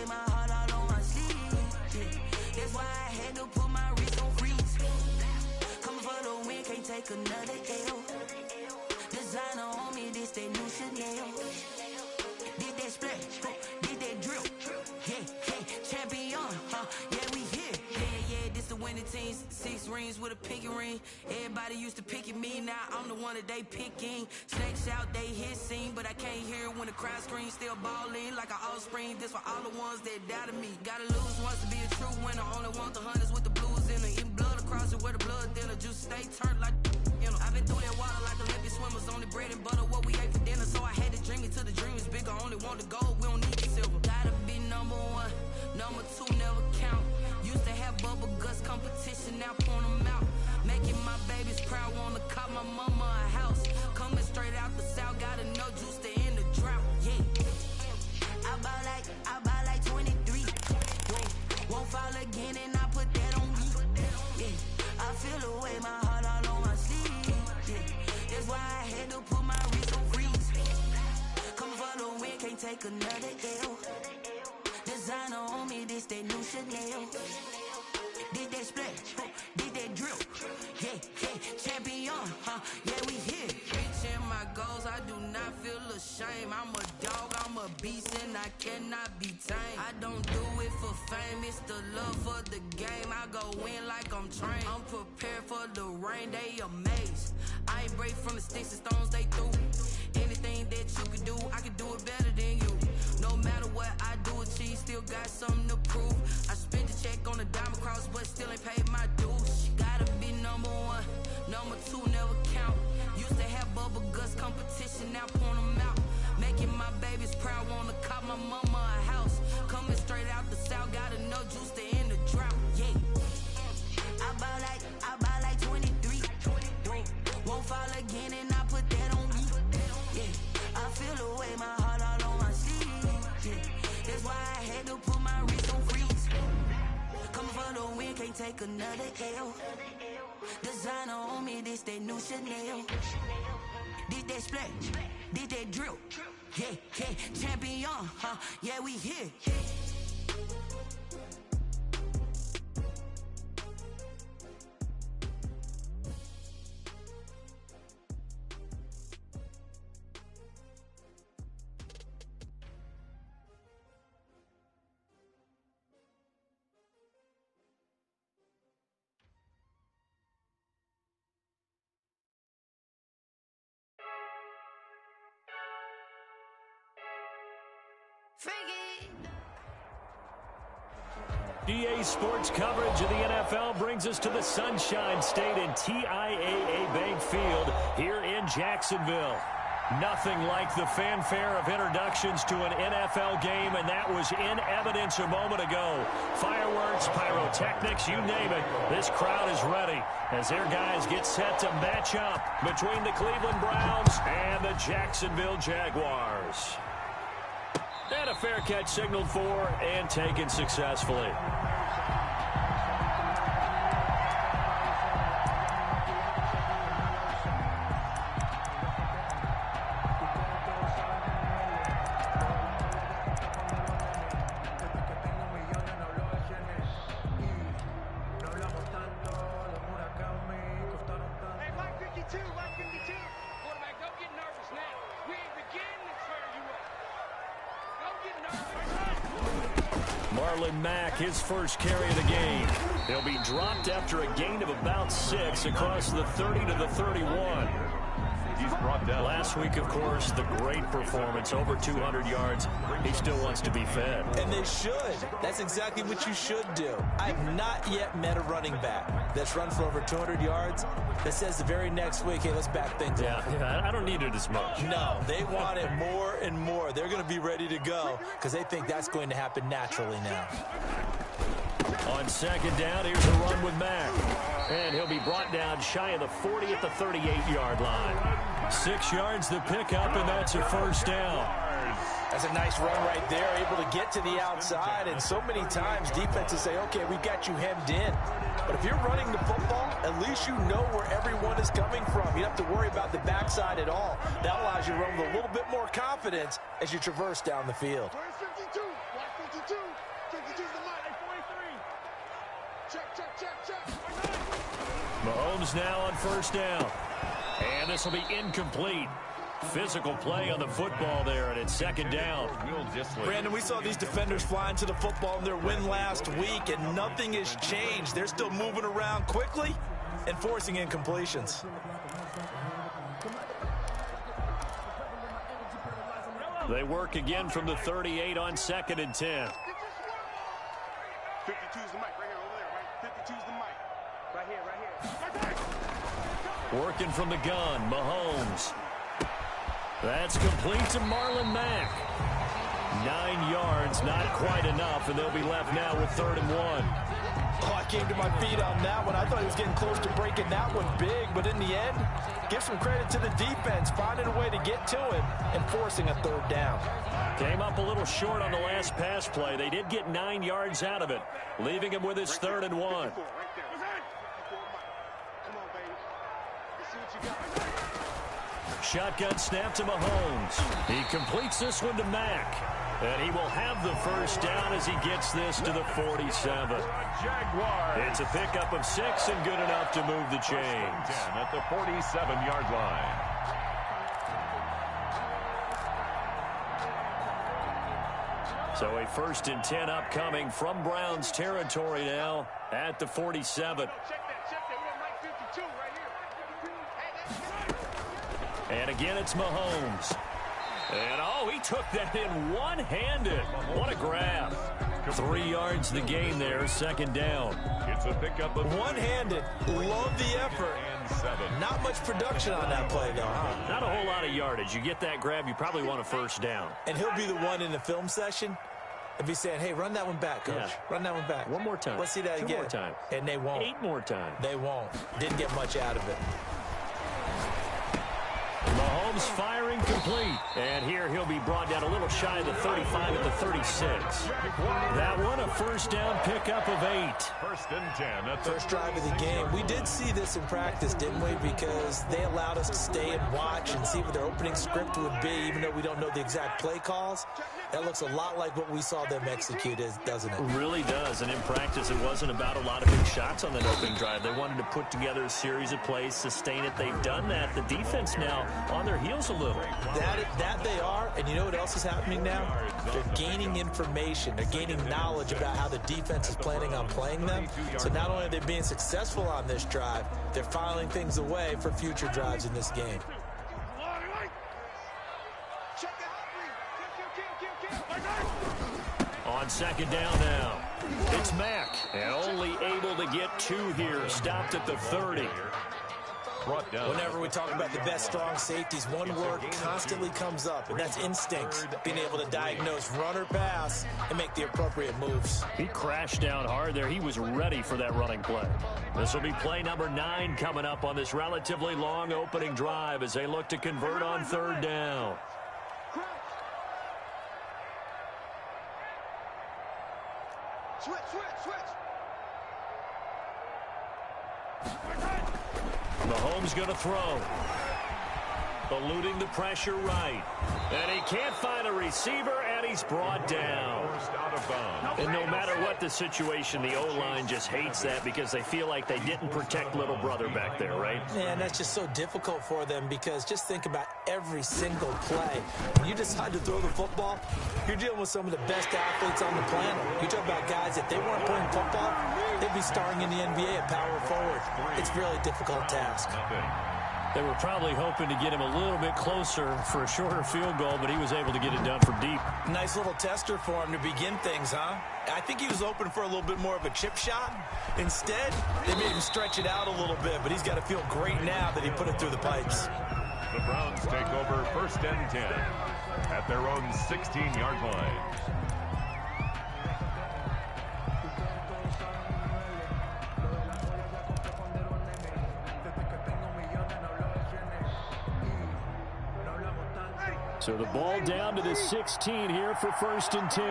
away my heart all on my sleeve. Yeah. That's why I had to put my wrist on freeze. Coming for the win, can't take another L. Designer on me, this that new Chanel. Did that splash, did that drill. Yeah, champion, yeah, we here. Yeah, this the winning team. 6 rings with a pinky ring. Everybody used to pick at me, now I'm the one that they picking. Snakes out, they hit scene, but I can't hear it when the crowd screams. Still balling like an offspring. This for all the ones that doubted me. Gotta lose once to be a true winner. Only want the hunters with the blues in it. Eating blood across it where the blood thinner. Juice stay turned like I've been through that water like Olympic swimmers. Only bread and butter, what we ate for dinner. So I had to dream it till the dream is bigger. Only want the gold, we don't need the silver. Gotta be number 1, number 2 never count. Used to have bubble guts competition, now point them out. Making my babies proud, wanna cop my mama a house. Coming straight out the south, gotta know juice to end the drought. Yeah, I buy like 23. Won't fall again and I put that on me. Yeah, I feel the way my heart all on my sleeve. Yeah, that's why I had to put my wrist on freeze. Coming for the win, can't take another L. Designer on me, this that new Chanel. Did that splash, did that drill. Yeah, champion, yeah, we here. Reaching my goals, I do not feel ashamed. I'm a dog, I'm a beast, and I cannot be tamed. I don't do it for fame, it's the love for the game. I go in like I'm trained. I'm prepared for the rain, they amazed. I ain't break from the sticks and stones they threw. Anything that you can do, I can do it better than you. No matter what I do, achieve, still got something to prove. I spent the check on the diamond cross, but still ain't paid my dues. Gotta be number 1, number 2 never count. Used to have bubble guts competition, now point them out. Making my babies proud, wanna cop my mama a house. Coming straight out the south, gotta know juice to end the drought. Yeah, I buy like 23. Won't fall again and I put that on me. Yeah, I feel the way my heart all on my sleeve. Yeah, that's why I had to put my wrist on freeze. Coming for the win, can't take another L. Designer on me, this that new Chanel. Did that splash, did that drill. Yeah, champion, yeah, we here. EA Sports coverage of the NFL brings us to the Sunshine State and TIAA Bank Field here in Jacksonville. Nothing like the fanfare of introductions to an NFL game, and that was in evidence a moment ago. Fireworks, pyrotechnics, you name it. This crowd is ready as their guys get set to match up between the Cleveland Browns and the Jacksonville Jaguars. And a fair catch signaled for and taken successfully. His first carry of the game. He'll be dropped after a gain of about 6 across the 30 to the 31. He's brought down. Last week, of course, the great performance, over 200 yards. He still wants to be fed. And they should. That's exactly what you should do. I've not yet met a running back that's run for over 200 yards that says the very next week, hey, let's back things up. Yeah, I don't need it as much. No, they want it more and more. They're going to be ready to go because they think that's going to happen naturally now. On second down, here's a run with Mack. And he'll be brought down shy of the 40 at the 38-yard line. 6 yards to pick up, and that's a first down. That's a nice run right there, able to get to the outside. And so many times defenses say, okay, we've got you hemmed in. But if you're running the football, at least you know where everyone is coming from. You don't have to worry about the backside at all. That allows you to run with a little bit more confidence as you traverse down the field. 52. 52's the mic. 43. Check. Mahomes now on first down. And this will be incomplete. Physical play on the football there, and it's second down. Brandon, we saw these defenders flying to the football in their win last week, and nothing has changed. They're still moving around quickly and forcing incompletions. They work again from the 38 on 2nd and 10. 52's the mic right here, over there, right? 52's the mic. Right here. Working from the gun, Mahomes. That's complete to Marlon Mack. 9 yards, not quite enough, and they'll be left now with 3rd and 1. Oh, I came to my feet on that one. I thought he was getting close to breaking that one big, but in the end, give some credit to the defense, finding a way to get to him and forcing a 3rd down. Came up a little short on the last pass play. They did get 9 yards out of it, leaving him with his 3rd and 1. Shotgun snap to Mahomes. He completes this one to Mack. And he will have the first down as he gets this to the 47. It's a pickup of 6 and good enough to move the chains. 10 at the 47-yard line. So a 1st and 10 upcoming from Browns territory now at the 47. And again, it's Mahomes. And, oh, he took that in one-handed. What a grab. 3 yards the gain there, 2nd down. It's a pickup of one-handed. Love the effort. Not much production on that play, though, huh? Not a whole lot of yardage. You get that grab, you probably want a 1st down. And he'll be the one in the film session if he's saying, hey, run that one back, Coach. Yeah. Run that one back. One more time. Let's see that 2 again. more times. And they won't. 8 more times. They won't. Didn't get much out of it. Mahomes firing complete. And here he'll be brought down a little shy of the 35 at the 36. That one a 1st down pickup of 8. 1st and 10 at the First drive of the game. We did see this in practice, didn't we? Because they allowed us to stay and watch and see what their opening script would be, even though we don't know the exact play calls. That looks a lot like what we saw them execute, doesn't it? It really does. And in practice, it wasn't about a lot of big shots on that opening drive. They wanted to put together a series of plays, sustain it. They've done that. The defense now on their heels a little. That they are, and you know what else is happening now? They're gaining information. They're gaining knowledge about how the defense is planning on playing them. So not only are they being successful on this drive, they're filing things away for future drives in this game. On 2nd down now, it's Mack, and only able to get 2 here, stopped at the 30. Whenever we talk about the best strong safeties, one word constantly comes up, and that's instincts. Being able to diagnose run or pass and make the appropriate moves. He crashed down hard there. He was ready for that running play. This will be play number 9 coming up on this relatively long opening drive as they look to convert on 3rd down. Switch. Mahomes going to throw. Eluding the pressure right. And he can't find a receiver, and he's brought down. And no matter what the situation, the O-line just hates that because they feel like they didn't protect little brother back there, right? Man, that's just so difficult for them because just think about every single play. When you decide to throw the football, you're dealing with some of the best athletes on the planet. You talk about guys, if they weren't playing football, they'd be starring in the NBA at power forward. It's a really difficult task. They were probably hoping to get him a little bit closer for a shorter field goal, but he was able to get it done from deep. Nice little tester for him to begin things, huh? I think he was open for a little bit more of a chip shot. Instead, they made him stretch it out a little bit, but he's got to feel great now that he put it through the pipes. The Browns take over 1st and 10 at their own 16-yard line. So the ball down to the 16 here for 1st and 10.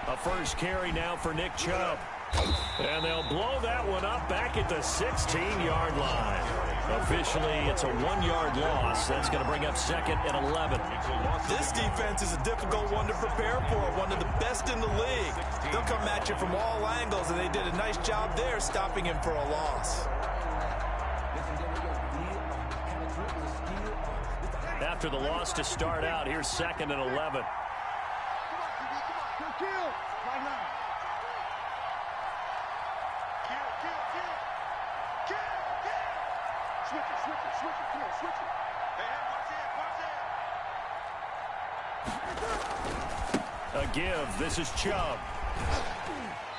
A first carry now for Nick Chubb. And they'll blow that one up back at the 16-yard line. Officially, it's a 1-yard loss. That's going to bring up second and 11. This defense is a difficult one to prepare for, one of the best in the league. They'll come at you from all angles, and they did a nice job there stopping him for a loss. After the loss to start out, here's second and 11. A give. This is Chubb.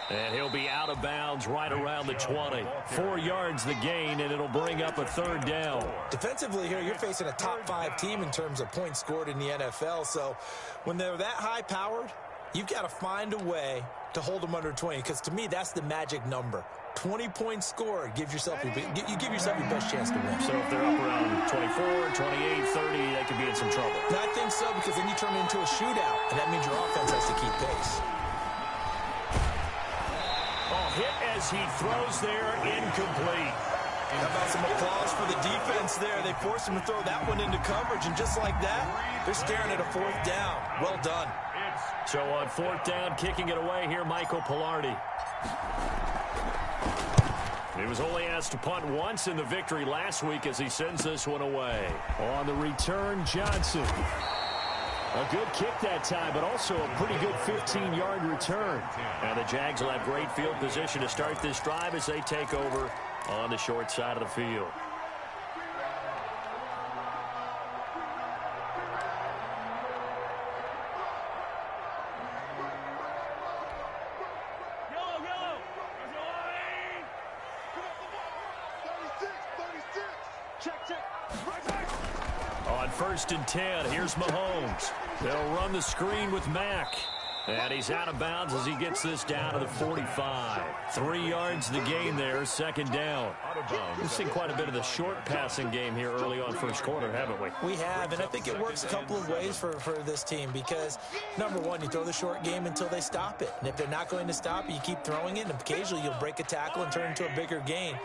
And he'll be out of bounds right around the 20. 4 yards the gain, and it'll bring up a third down. Defensively here, you're facing a top-5 team in terms of points scored in the NFL. So when they're that high-powered, you've got to find a way to hold them under 20. Because to me, that's the magic number. 20 points scored gives yourself you give yourself your best chance to win. So if they're up around 24, 28, 30, they could be in some trouble. And I think so, because then you turn it into a shootout, and that means your offense has to keep pace. Hit as he throws there, incomplete. How about some applause for the defense there? They forced him to throw that one into coverage, and just like that, they're staring at a fourth down. Well done. So on fourth down, kicking it away here, Michael Pilardi. He was only asked to punt once in the victory last week as he sends this one away. On the return, Johnson. A good kick that time, but also a pretty good 15-yard return. And the Jags will have great field position to start this drive as they take over on the short side of the field. On 1st and 10, here's Mahomes. They'll run the screen with Mack. And he's out of bounds as he gets this down to the 45. 3 yards the gain there, second down. We've seen quite a bit of the short passing game here early on first quarter, haven't we? We have, and I think it works a couple of ways for this team because, number one, you throw the short game until they stop it. And if they're not going to stop it, you keep throwing it, and occasionally you'll break a tackle and turn it into a bigger gain.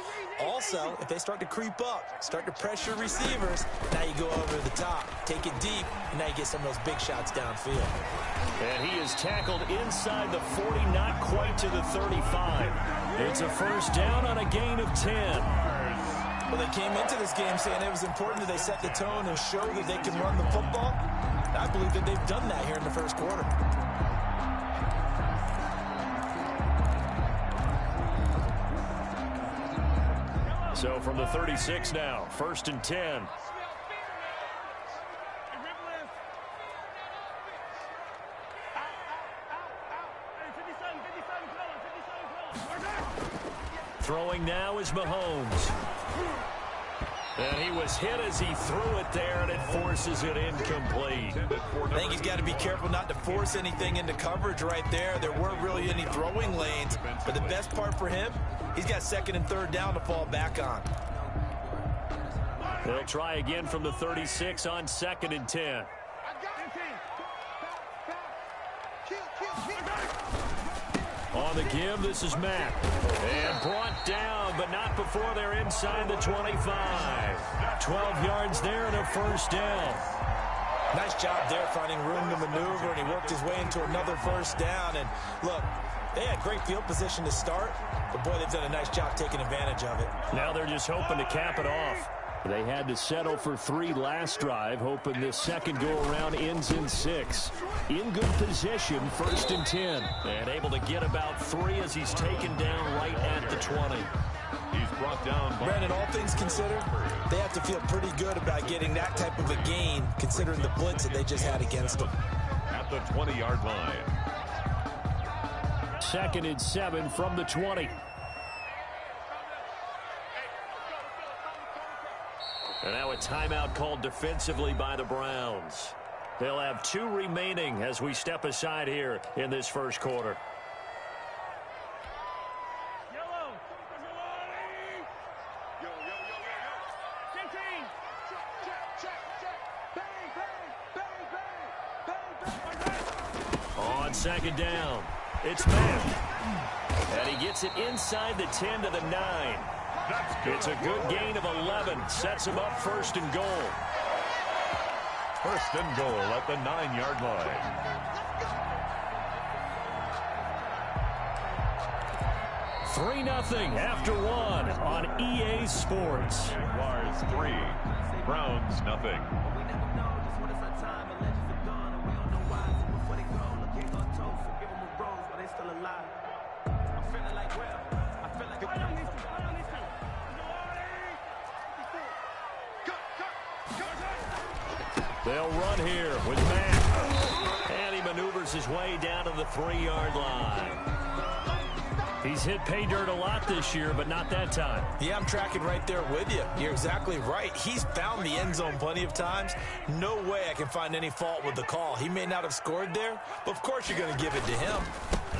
Also, if they start to creep up, start to pressure receivers, now you go over the top, take it deep, and now you get some of those big shots downfield. And he is tackled inside the 40, not quite to the 35. It's a first down on a gain of 10. Well, they came into this game saying it was important that they set the tone and show that they can run the football. And I believe that they've done that here in the first quarter. So from the 36 now, 1st and 10. Throwing now is Mahomes. And he was hit as he threw it there, and it forces it incomplete. I think he's got to be careful not to force anything into coverage right there. There weren't really any throwing lanes. But the best part for him, he's got 2nd and 3rd down to fall back on. They'll try again from the 36 on 2nd and 10. On the give, this is Mack. And brought down, but not before they're inside the 25. 12 yards there and a first down. Nice job there finding room to maneuver, and he worked his way into another first down. And look, they had great field position to start, but boy, they've done a nice job taking advantage of it. Now they're just hoping to cap it off. They had to settle for 3 last drive, hoping this second go-around ends in 6. In good position, 1st and 10. And able to get about 3 as he's taken down right at the 20. He's brought down by... Brandon, all things considered, they have to feel pretty good about getting that type of a gain, considering the blitz that they just had against them. At the 20-yard line. 2nd and 7 from the 20. And now a timeout called defensively by the Browns. They'll have 2 remaining as we step aside here in this first quarter. On 2nd down, it's Mack. And he gets it inside the 10 to the 9. It's a good gain of 11. Sets him up 1st and goal. 1st and goal at the 9-yard line. Three 0 after 1 on EA Sports. Jaguars 3, Browns 0. They'll run here with Mack. And he maneuvers his way down to the 3-yard line. He's hit pay dirt a lot this year, but not that time. Yeah, I'm tracking right there with you. You're exactly right. He's found the end zone plenty of times. No way I can find any fault with the call. He may not have scored there, but of course you're going to give it to him.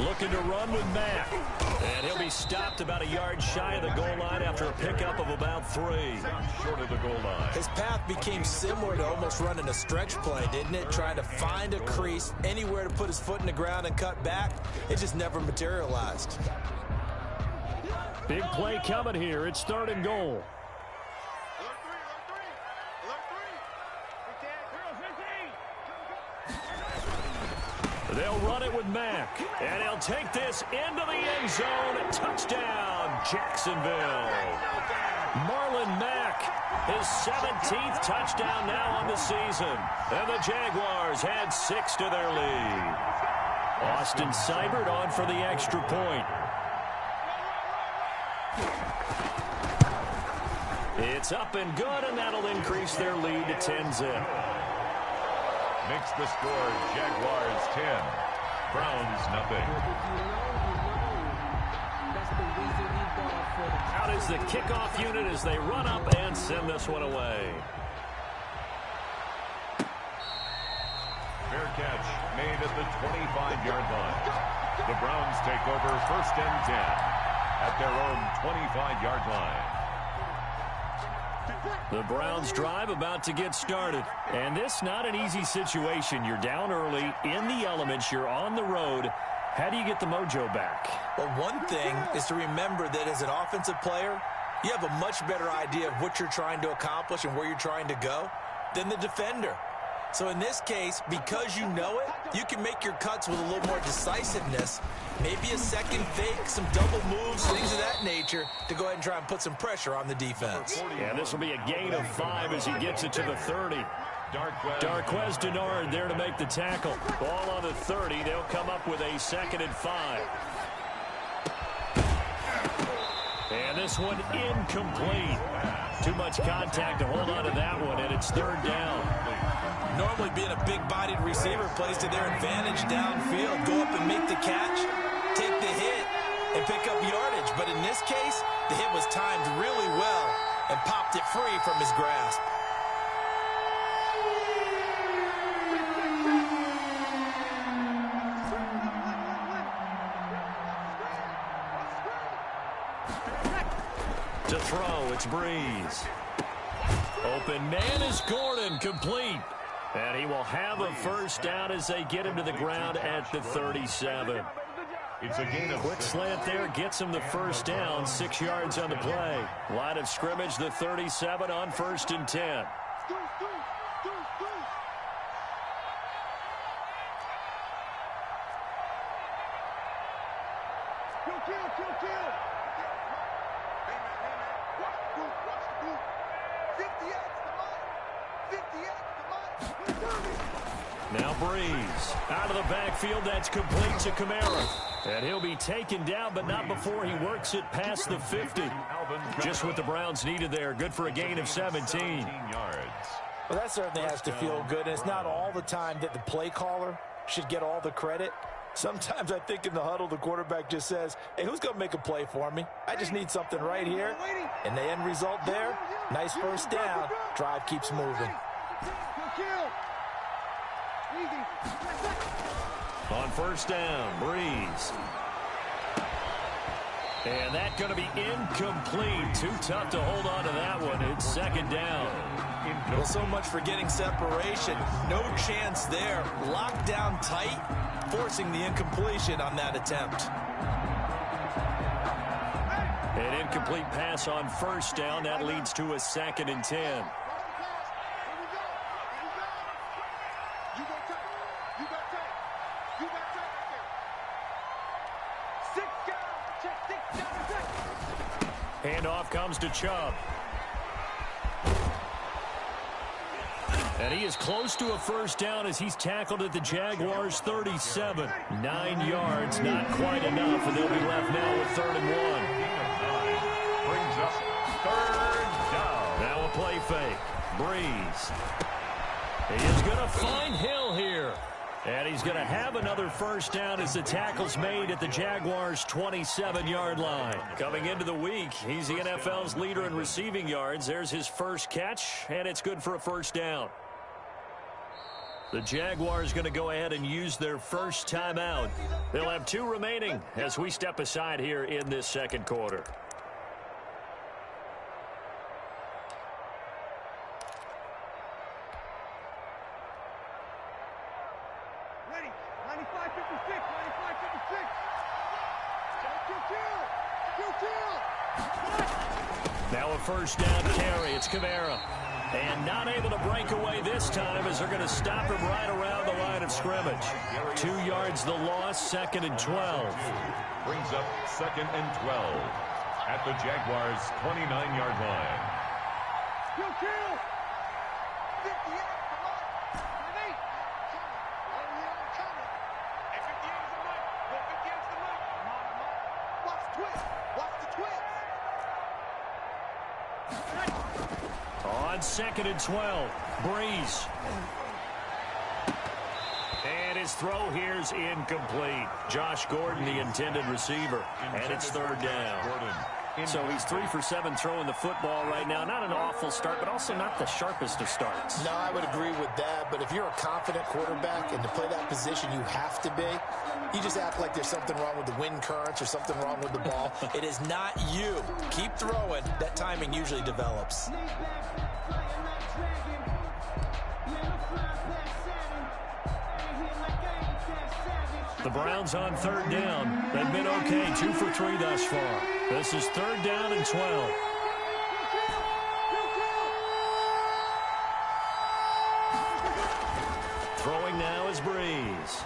Looking to run with Mack. And he'll be stopped about a yard shy of the goal line after a pickup of about 3. Short of the goal line. His path became similar to almost running a stretch play, didn't it? Trying to find a crease, anywhere to put his foot in the ground and cut back. It just never materialized. Big play coming here. It's 3rd and goal. They'll run it with Mack. And he'll take this into the end zone. Touchdown, Jacksonville. Marlon Mack, his 17th touchdown now on the season. And the Jaguars had 6 to their lead. Austin Seibert on for the extra point. It's up and good, and that'll increase their lead to 10-zip. Makes the score Jaguars 10, Browns 0. Out is the kickoff unit as they run up and send this one away. Fair catch made at the 25-yard line. The Browns take over 1st and 10 at their own 25-yard line. The Browns drive about to get started. And this not an easy situation. You're down early, in the elements, you're on the road. How do you get the mojo back? Well, one thing is to remember that as an offensive player, you have a much better idea of what you're trying to accomplish and where you're trying to go than the defender. So in this case, because you know it, you can make your cuts with a little more decisiveness. Maybe a second fake, some double moves, things of that nature to go ahead and try and put some pressure on the defense. Yeah, this will be a gain of 5 as he gets it to the 30. Darquez Denard there to make the tackle. Ball on the 30. They'll come up with a 2nd and 5. And this one incomplete. Too much contact to hold on to that one, and it's 3rd down. Normally being a big-bodied receiver plays to their advantage downfield. Go up and make the catch, take the hit, and pick up yardage. But in this case, the hit was timed really well and popped it free from his grasp. To throw, it's Breeze. Open man is Gordon, complete. And he will have a 1st down as they get him to the ground at the 37. It's a gain of Quick slant there, gets him the 1st down, 6 yards on the play. Line of scrimmage, the 37 on 1st and 10. Now Breeze out of the backfield. That's complete to Kamara. And he'll be taken down, but not before he works it past the 50. Just what the Browns needed there. Good for a gain of 17 yards. Well, that certainly has to feel good. And it's not all the time that the play caller should get all the credit. Sometimes I think in the huddle, the quarterback just says, hey, who's going to make a play for me? I just need something right here. And the end result there, nice 1st down. Drive keeps moving. On 1st down, Breeze. And that's going to be incomplete. Too tough to hold on to that one. It's 2nd down. Well, so much for getting separation. No chance there. Locked down tight, forcing the incompletion on that attempt. incomplete pass on first down. That leads to a 2nd and 10. Handoff comes to Chubb. And he is close to a first down as he's tackled at the Jaguars' 37. 9 yards, not quite enough, and they'll be left now with 3rd and 1. Brings up 3rd down. Now a play fake. Breeze. He is going to find Hill here. And he's going to have another first down as the tackle's made at the Jaguars' 27-yard line. Coming into the week, he's the NFL's leader in receiving yards. There's his first catch, and it's good for a first down. The Jaguars going to go ahead and use their first timeout. They'll have 2 remaining as we step aside here in this second quarter. Now a first down carry. It's Kamara. And not able to break away this time as they're going to stop him right around the line of scrimmage. 2 yards the loss, 2nd and 12. Brings up 2nd and 12 at the Jaguars' 29-yard line. On 2nd and 12, Breeze. And his throw here is incomplete. Josh Gordon, the intended receiver, and it's 3rd down. So he's 3 for 7 throwing the football right now. Not an awful start, but also not the sharpest of starts. No, I would agree with that. But if you're a confident quarterback and to play that position you have to be, you just act like there's something wrong with the wind currents or something wrong with the ball. It is not you. Keep throwing. That timing usually develops. The Browns on 3rd down. They've been okay, 2 for 3 thus far. This is 3rd down and 12. Throwing now is Breeze.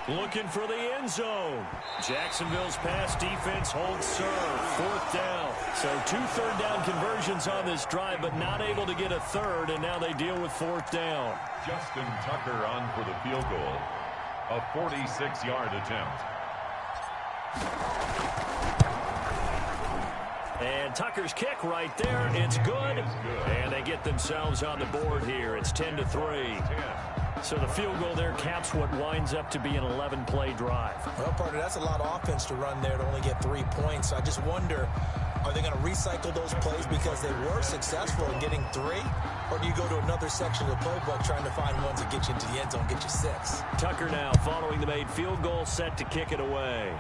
Looking for the end zone. Jacksonville's pass defense holds serve. 4th down. So 2 third down conversions on this drive, but not able to get a 3rd, and now they deal with 4th down. Justin Tucker on for the field goal. A 46-yard attempt. And Tucker's kick right there. It's good. And they get themselves on the board here. It's 10-3. So the field goal there caps what winds up to be an 11-play drive. Well, partner, that's a lot of offense to run there to only get 3 points. I just wonder, are they going to recycle those plays because they were successful in getting 3? Or do you go to another section of the playbook trying to find ones that get you into the end zone, get you 6? Tucker now following the made field goal, set to kick it away.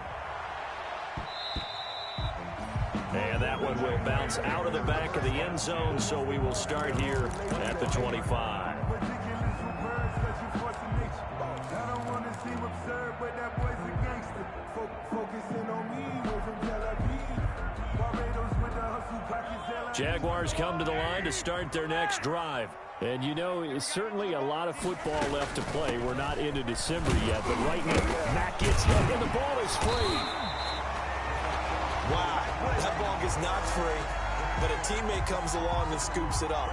And that one will bounce out of the back of the end zone, so we will start here at the 25. Jaguars come to the line to start their next drive. And, you know, it's certainly a lot of football left to play. We're not into December yet, but right now, Mack gets hit, and the ball is free. Wow, that ball gets knocked free, but a teammate comes along and scoops it up.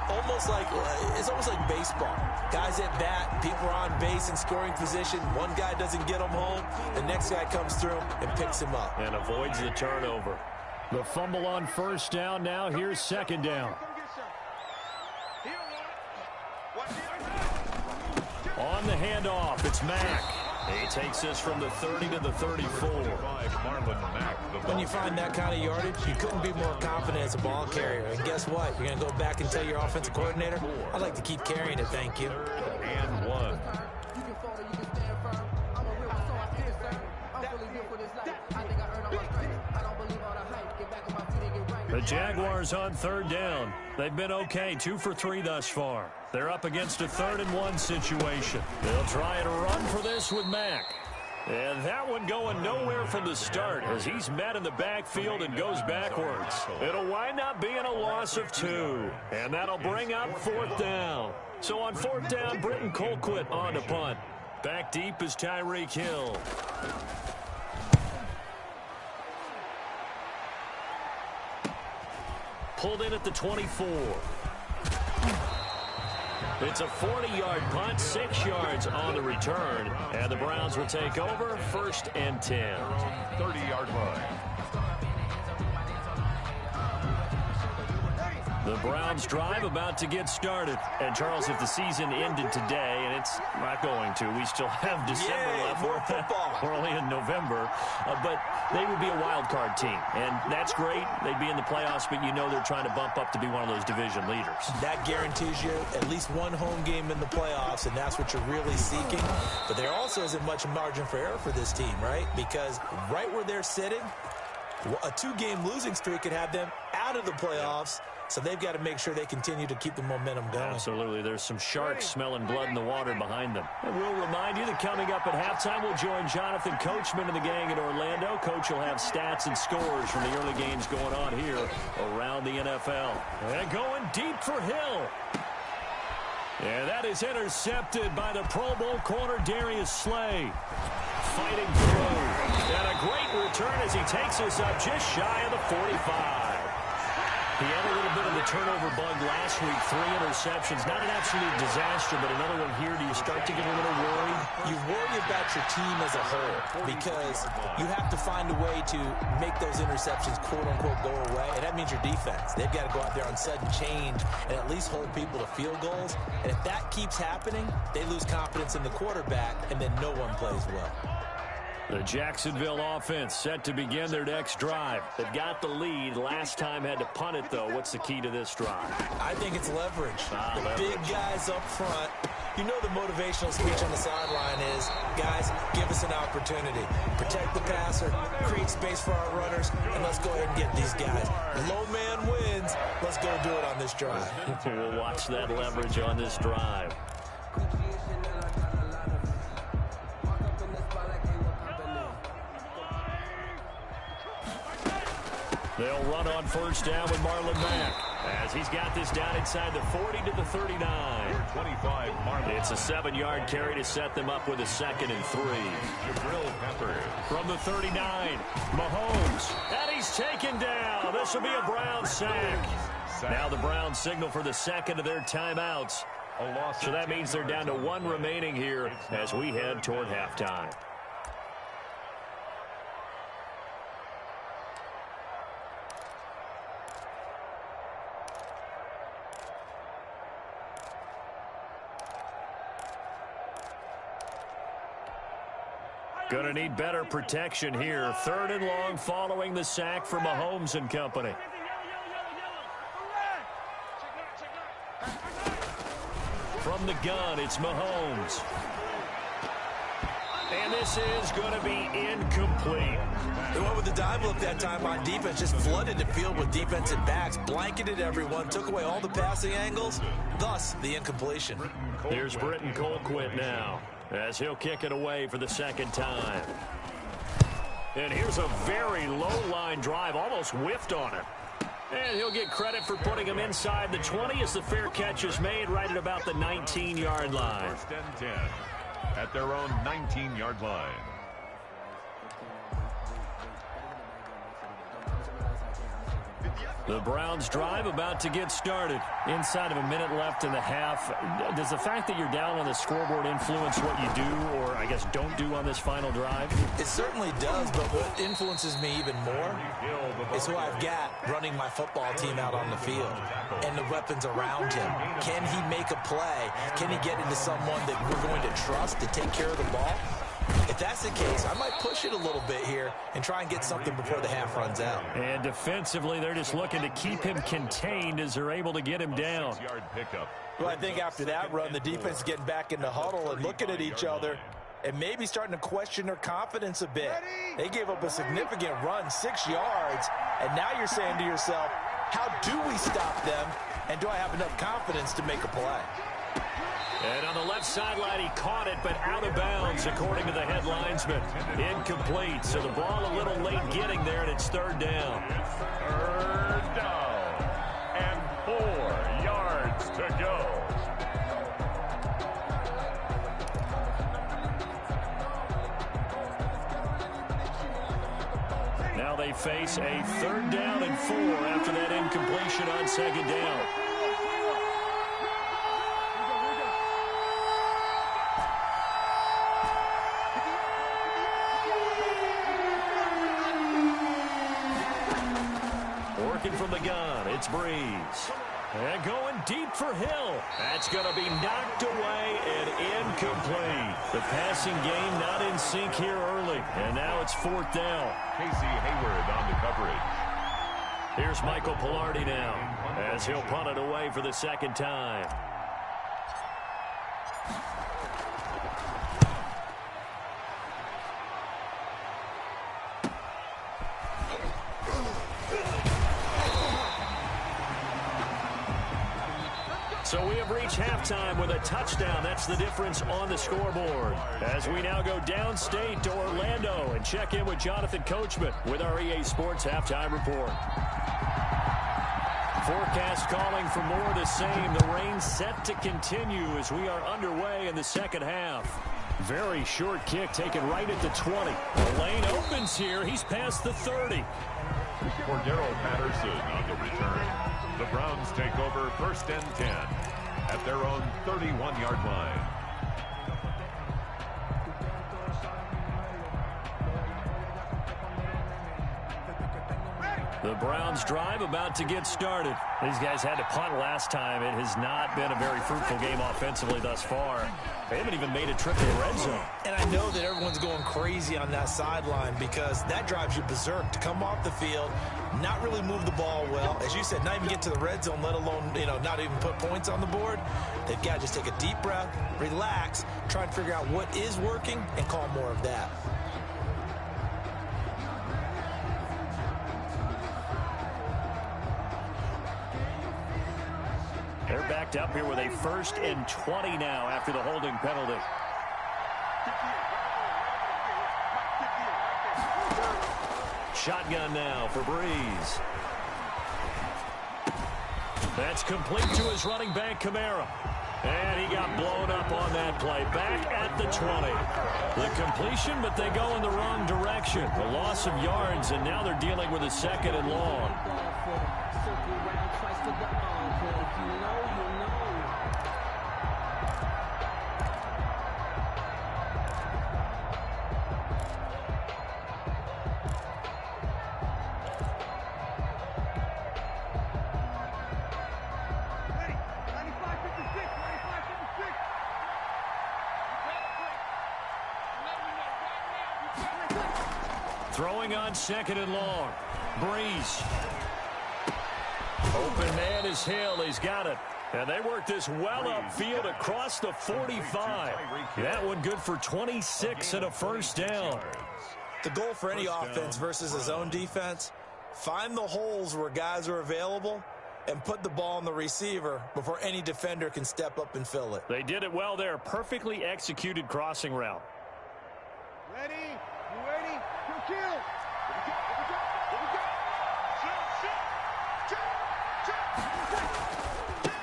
It's almost like baseball. Guys at bat, people are on base in scoring position. One guy doesn't get him home. The next guy comes through and picks him up. And avoids the turnover. The fumble on first down now. Here's 2nd down. On the handoff, it's Mack. He takes this from the 30 to the 34. When you find that kind of yardage, you couldn't be more confident as a ball carrier. And guess what? You're going to go back and tell your offensive coordinator, I'd like to keep carrying it, thank you. And 1. The Jaguars on 3rd down. They've been okay, 2 for 3 thus far. They're up against a 3rd and 1 situation. They'll try and run for this with Mack. And that one going nowhere from the start as he's met in the backfield and goes backwards. It'll wind up being a loss of 2. And that'll bring up 4th down. So on 4th down, Britton Colquitt on to punt. Back deep is Tyreek Hill. Pulled in at the 24. It's a 40-yard punt, 6 yards on the return, and the Browns will take over 1st and 10. 30-yard line. The Browns drive about to get started. And, Charles, if the season ended today, and it's not going to, we still have December left. More football. We're only in November. But they would be a wild card team. And that's great. They'd be in the playoffs, but you know they're trying to bump up to be one of those division leaders. That guarantees you at least one home game in the playoffs, and that's what you're really seeking. But there also isn't much margin for error for this team, right? Because right where they're sitting, a 2-game losing streak could have them out of the playoffs. So they've got to make sure they continue to keep the momentum going. Absolutely. There's some sharks smelling blood in the water behind them. And we'll remind you that coming up at halftime, we'll join Jonathan Coachman and the gang in Orlando. Coach will have stats and scores from the early games going on here around the NFL. And going deep for Hill. And that is intercepted by the Pro Bowl corner Darius Slay. Fighting through. And a great return as he takes us up just shy of the 45. He had a little bit of the turnover bug last week, 3 interceptions. Not an absolute disaster, but another one here. Do you start to get a little worried? You worry about your team as a whole because you have to find a way to make those interceptions, quote-unquote, go away, and that means your defense. They've got to go out there on sudden change and at least hold people to field goals. And if that keeps happening, they lose confidence in the quarterback, and then no one plays well. The Jacksonville offense set to begin their next drive. They've got the lead. Last time had to punt it, though. What's the key to this drive? I think it's leverage. Leverage. Big guys up front. You know the motivational speech on the sideline is, guys, give us an opportunity. Protect the passer, create space for our runners, and let's go ahead and get these guys. Low man wins. Let's go do it on this drive. We'll watch that leverage on this drive. They'll run on 1st down with Marlon Mack as he's got this down inside the 40 to the 39. 25, Marlon. It's a 7-yard carry to set them up with a 2nd and 3. Jabril Peppers. From the 39, Mahomes. And he's taken down. This will be a Browns sack. Now the Browns signal for the 2nd of their timeouts. So that means they're down to 1 remaining here as we head toward halftime. Going to need better protection here. 3rd and long following the sack from Mahomes and company. From the gun, it's Mahomes. And this is going to be incomplete. They went with the dive look that time on defense, just flooded the field with defensive backs, blanketed everyone, took away all the passing angles, thus the incompletion. Here's Britton Colquitt now, as he'll kick it away for the 2nd time. And here's a very low-line drive, almost whiffed on it. And he'll get credit for putting him inside the 20 as the fair catch is made right at about the 19-yard line. 1st and 10 at their own 19-yard line. The Browns drive about to get started. Inside of a minute left in the half. Does the fact that you're down on the scoreboard influence what you do, or I guess don't do on this final drive? It certainly does, but what influences me even more is who I've got running my football team out on the field and the weapons around him. Can he make a play? Can he get into someone that we're going to trust to take care of the ball? If that's the case, I might push it a little bit here and try and get something before the half runs out. And defensively, they're just looking to keep him contained as they're able to get him down. Well, I think after that run, the defense is getting back in the huddle and looking at each other and maybe starting to question their confidence a bit. They gave up a significant run, 6 yards, and now you're saying to yourself, how do we stop them, and do I have enough confidence to make a play? And on the left sideline, he caught it, but out of bounds, according to the head linesman. Incomplete, so the ball a little late getting there, and it's third down. Third down, and 4 yards to go. Now they face a third down and 4 after that incompletion on second down. From the gun, it's Breeze. And going deep for Hill. That's going to be knocked away and incomplete. The passing game not in sync here early. And now it's fourth down. Casey Hayward on the coverage. Here's Michael Pilardi now as he'll punt it away for the second time. So we have reached halftime with a touchdown. That's the difference on the scoreboard. As we now go downstate to Orlando and check in with Jonathan Coachman with our EA Sports Halftime Report. Forecast calling for more of the same. The rain set to continue as we are underway in the second half. Very short kick taken right at the 20. The lane opens here. He's past the 30. Cordero Patterson on the return. The Browns take over first and 10 at their own 31-yard line. The Browns drive about to get started. These guys had to punt last time. It has not been a very fruitful game offensively thus far. They haven't even made a trip to the red zone. And I know that everyone's going crazy on that sideline because that drives you berserk to come off the field, not really move the ball well. As you said, not even get to the red zone, let alone, not even put points on the board. They've got to just take a deep breath, relax, try and figure out what is working and call more of that. They're backed up here with a 1st and 20 now after the holding penalty. Shotgun now for Breeze. That's complete to his running back, Kamara. And he got blown up on that play. Back at the 20. The completion, but they go in the wrong direction. A loss of yards, and now they're dealing with a 2nd and long. Throwing on 2nd and long. Breeze. Open man is Hill. He's got it. And they work this well upfield across the 45. That one good for 26 and a 1st down. The goal for any offense versus a zone defense, find the holes where guys are available and put the ball on the receiver before any defender can step up and fill it. They did it well there. Perfectly executed crossing route. Ready? You ready? Kill.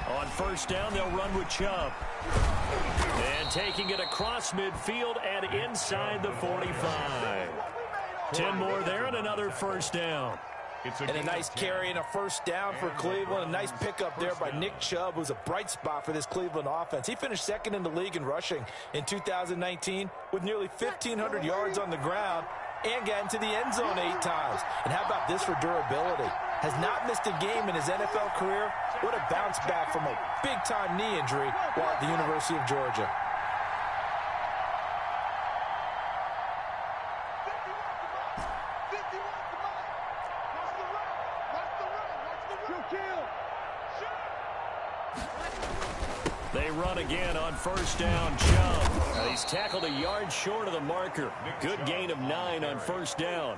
On 1st down, they'll run with Chubb. And taking it across midfield and inside the 45. 10 more there and another 1st down. And a nice carry and a 1st down for Cleveland. A nice pickup there by Nick Chubb, who's a bright spot for this Cleveland offense. He finished 2nd in the league in rushing in 2019 with nearly 1,500 yards on the ground and got into the end zone 8 times. And how about this for durability? Has not missed a game in his NFL career. What a bounce back from a big-time knee injury while at the University of Georgia. They run again on 1st down. Chubb. He's tackled a yard short of the marker. Good gain of 9 on 1st down.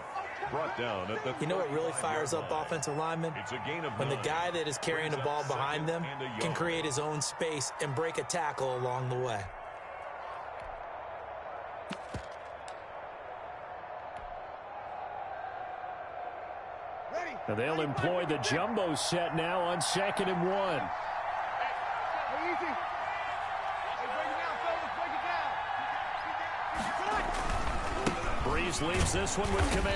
Brought down at the You know what really fires up offensive linemen? It's a gain of When the 9. guy that is carrying the ball behind them can create his own space and break a tackle along the way. And they'll employ the jumbo set now on 2nd and 1. Hey, easy. Hey, break it down, fellas. Break it down. Breeze leaves this one with Kamara.